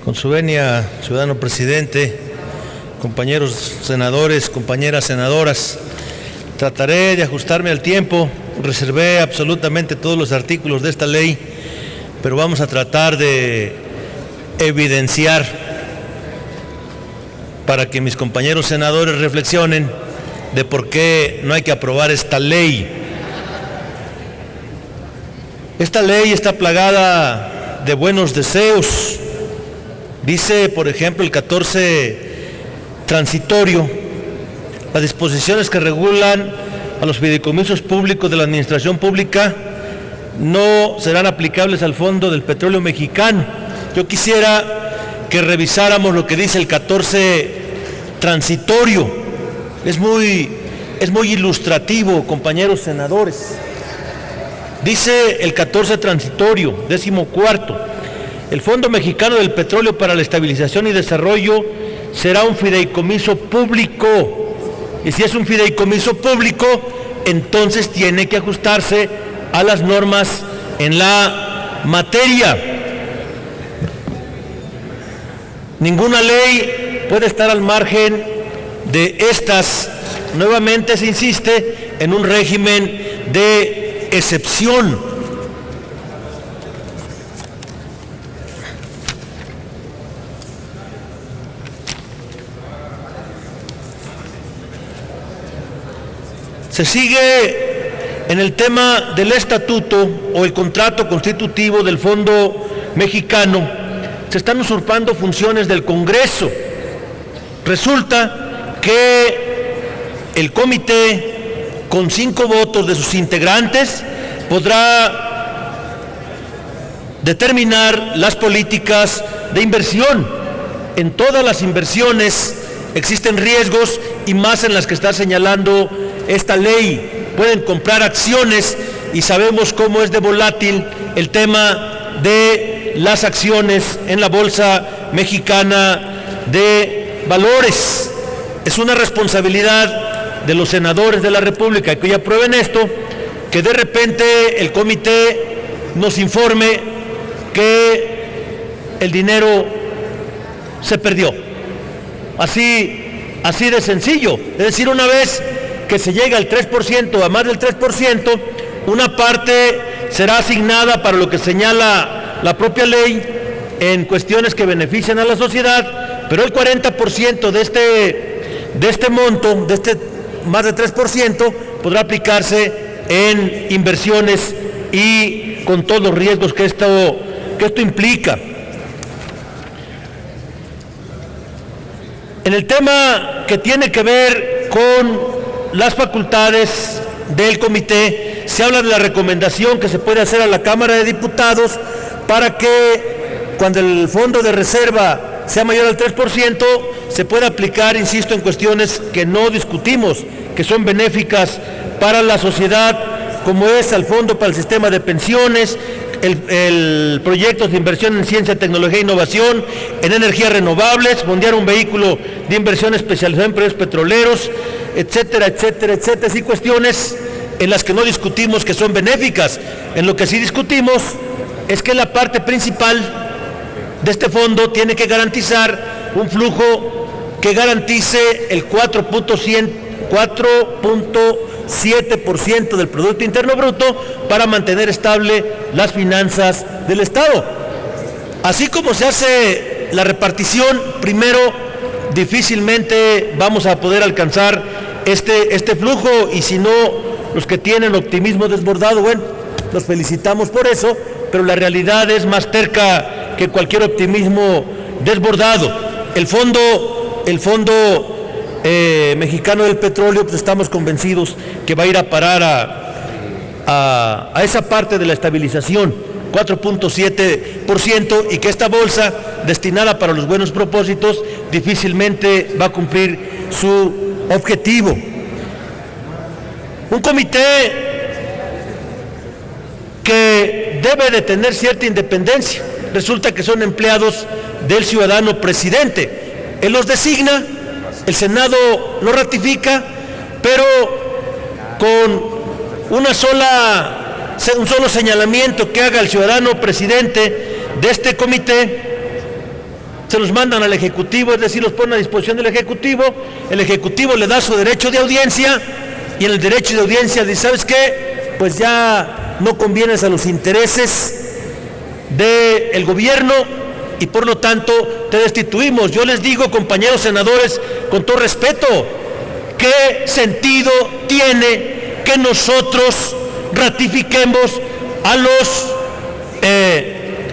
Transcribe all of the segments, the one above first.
Con su venia, ciudadano presidente, compañeros senadores, compañeras senadoras, trataré de ajustarme al tiempo. Reservé absolutamente todos los artículos de esta ley, pero vamos a tratar de evidenciar para que mis compañeros senadores reflexionen de por qué no hay que aprobar esta ley. Esta ley está plagada de buenos deseos. Dice, por ejemplo, el 14 transitorio, las disposiciones que regulan a los fideicomisos públicos de la administración pública no serán aplicables al Fondo del Petróleo Mexicano. Yo quisiera que revisáramos lo que dice el 14 transitorio. Es muy ilustrativo, compañeros senadores. Dice el 14 transitorio, 14º. El Fondo Mexicano del Petróleo para la Estabilización y Desarrollo será un fideicomiso público. Y si es un fideicomiso público, entonces tiene que ajustarse a las normas en la materia. Ninguna ley puede estar al margen de estas. Nuevamente se insiste en un régimen de excepción. Se sigue en el tema del estatuto o el contrato constitutivo del Fondo Mexicano. Se están usurpando funciones del Congreso. Resulta que el comité, con 5 votos de sus integrantes, podrá determinar las políticas de inversión. En todas las inversiones existen riesgos, y más en las que está señalando esta ley. Pueden comprar acciones y sabemos cómo es de volátil el tema de las acciones en la Bolsa Mexicana de Valores. Es una responsabilidad de los senadores de la República que hoy aprueben esto, que de repente el comité nos informe que el dinero se perdió. Así de sencillo. Es decir, una vez que se llega al 3%, a más del 3%, una parte será asignada para lo que señala la propia ley en cuestiones que benefician a la sociedad, pero el 40% de este monto, de este más de 3%, podrá aplicarse en inversiones y con todos los riesgos que esto implica. En el tema que tiene que ver con las facultades del comité, se habla de la recomendación que se puede hacer a la Cámara de Diputados para que cuando el fondo de reserva sea mayor al 3%, se pueda aplicar, insisto, en cuestiones que no discutimos, que son benéficas para la sociedad, como es al Fondo para el Sistema de Pensiones, el proyectos de inversión en ciencia, tecnología e innovación, en energías renovables, fondear un vehículo de inversión especializado en proyectos petroleros, etcétera, etcétera, etcétera. Sí, cuestiones en las que no discutimos que son benéficas. En lo que sí discutimos es que la parte principal de este fondo tiene que garantizar un flujo que garantice el 4.7% del Producto Interno Bruto para mantener estable las finanzas del Estado. Así como se hace la repartición, primero, difícilmente vamos a poder alcanzar este flujo, y si no, los que tienen optimismo desbordado, bueno, los felicitamos por eso, pero la realidad es más terca que cualquier optimismo desbordado. El Fondo Mexicano del Petróleo, pues estamos convencidos que va a ir a parar a esa parte de la estabilización, 4.7%, y que esta bolsa, destinada para los buenos propósitos, difícilmente va a cumplir su objetivo. Un comité que debe de tener cierta independencia. Resulta que son empleados del ciudadano presidente. Él los designa, el Senado lo ratifica, pero con una sola un solo señalamiento que haga el ciudadano presidente de este comité, se los mandan al Ejecutivo, es decir, los ponen a disposición del Ejecutivo, el Ejecutivo le da su derecho de audiencia, y en el derecho de audiencia dice, ¿sabes qué? Pues ya no convienes a los intereses del gobierno y por lo tanto te destituimos. Yo les digo, compañeros senadores, con todo respeto, ¿qué sentido tiene que nosotros ratifiquemos a los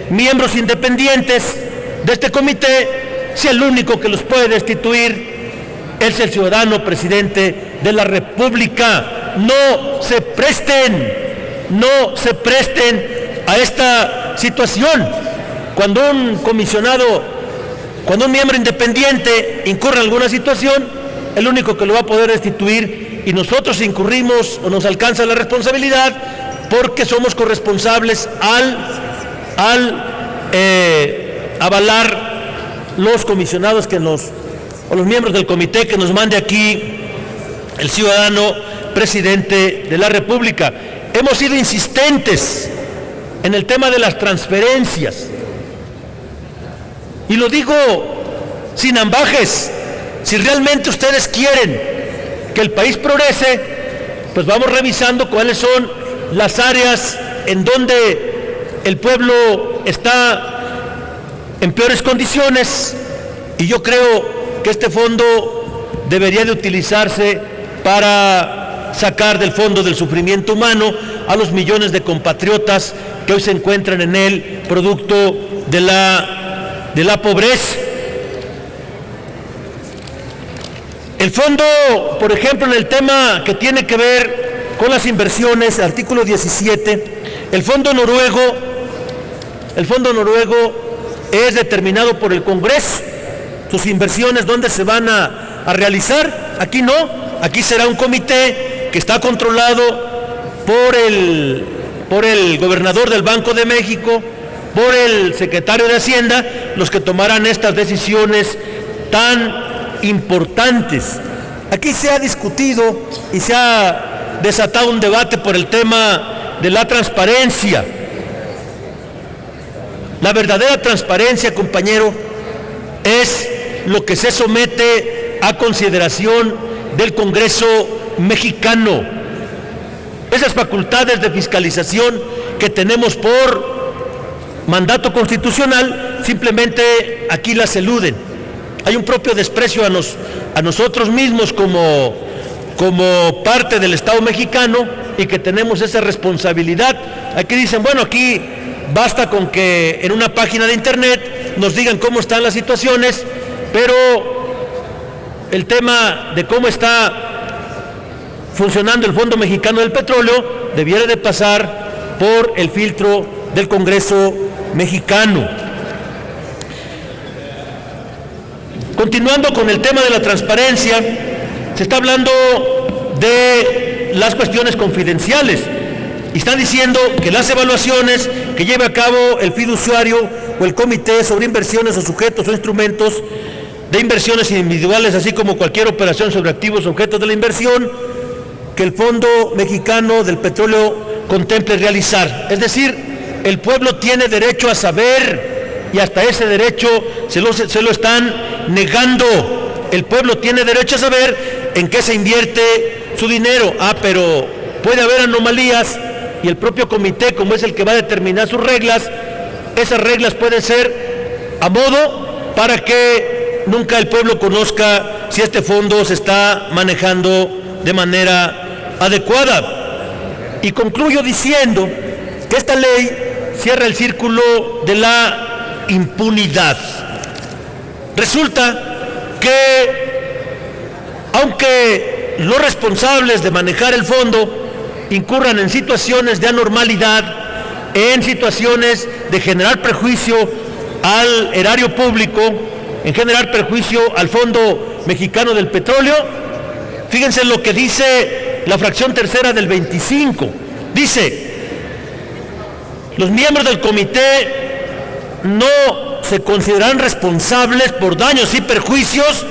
miembros independientes de este comité si el único que los puede destituir es el ciudadano presidente de la República? No se presten a esta situación. Cuando un comisionado, cuando un miembro independiente incurre en alguna situación, el único que lo va a poder destituir, y nosotros incurrimos o nos alcanza la responsabilidad porque somos corresponsables al avalar los comisionados o los miembros del comité que nos mande aquí el ciudadano presidente de la República. Hemos sido insistentes en el tema de las transferencias, y lo digo sin ambajes. Si realmente ustedes quieren que el país progrese, pues vamos revisando cuáles son las áreas en donde el pueblo está en peores condiciones, y yo creo que este fondo debería de utilizarse para sacar del fondo del sufrimiento humano a los millones de compatriotas que hoy se encuentran en él producto de la pobreza. El fondo, por ejemplo, en el tema que tiene que ver con las inversiones, artículo 17, el fondo noruego es determinado por el Congreso. Sus inversiones, ¿dónde se van a realizar? Aquí no, aquí será un comité que está controlado por el gobernador del Banco de México, por el secretario de Hacienda, los que tomarán estas decisiones tan importantes. Aquí se ha discutido y se ha desatado un debate por el tema de la transparencia. La verdadera transparencia, compañero, es lo que se somete a consideración del Congreso mexicano. Esas facultades de fiscalización que tenemos por mandato constitucional, simplemente aquí las eluden. Hay un propio desprecio a nosotros mismos como parte del Estado mexicano, y que tenemos esa responsabilidad. Aquí dicen, bueno, aquí basta con que en una página de internet nos digan cómo están las situaciones, pero el tema de cómo está funcionando el Fondo Mexicano del Petróleo debiera de pasar por el filtro del Congreso mexicano. Continuando con el tema de la transparencia, se está hablando de las cuestiones confidenciales, y están diciendo que las evaluaciones que lleve a cabo el fiduciario o el comité sobre inversiones o sujetos o instrumentos de inversiones individuales, así como cualquier operación sobre activos objetos de la inversión que el Fondo Mexicano del Petróleo contemple realizar. Es decir, el pueblo tiene derecho a saber, y hasta ese derecho se lo están negando. El pueblo tiene derecho a saber en qué se invierte su dinero. Pero puede haber anomalías, y el propio comité, como es el que va a determinar sus reglas, esas reglas pueden ser a modo para que nunca el pueblo conozca si este fondo se está manejando de manera adecuada. Y concluyo diciendo que esta ley cierra el círculo de la impunidad. Resulta que, aunque los responsables de manejar el fondo incurran en situaciones de anormalidad, en situaciones de generar perjuicio al erario público, en generar perjuicio al Fondo Mexicano del Petróleo, fíjense lo que dice la fracción tercera del 25. Dice: los miembros del comité no se considerarán responsables por daños y perjuicios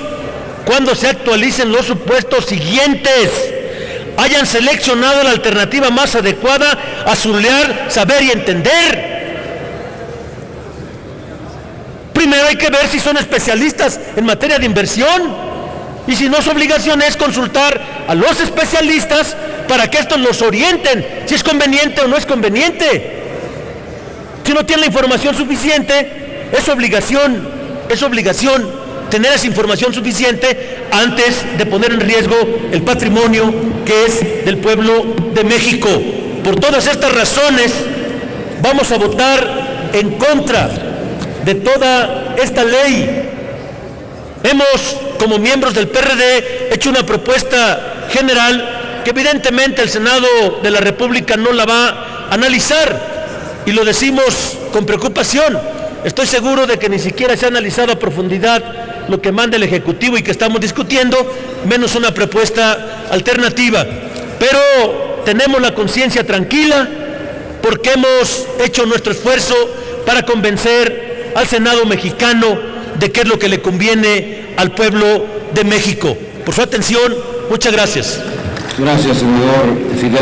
cuando se actualicen los supuestos siguientes: hayan seleccionado la alternativa más adecuada azulear, saber y entender. Primero hay que ver si son especialistas en materia de inversión. Y si no, su obligación es consultar a los especialistas para que estos los orienten, si es conveniente o no es conveniente. Si no tienen la información suficiente, es obligación tener esa información suficiente antes de poner en riesgo el patrimonio que es del pueblo de México. Por todas estas razones, vamos a votar en contra de toda esta ley. Hemos, como miembros del PRD, hecho una propuesta general que evidentemente el Senado de la República no la va a analizar, y lo decimos con preocupación. Estoy seguro de que ni siquiera se ha analizado a profundidad lo que manda el Ejecutivo y que estamos discutiendo, menos una propuesta alternativa. Pero tenemos la conciencia tranquila porque hemos hecho nuestro esfuerzo para convencer al Senado mexicano de qué es lo que le conviene al pueblo de México. Por su atención, muchas gracias. Gracias, senador Fidel.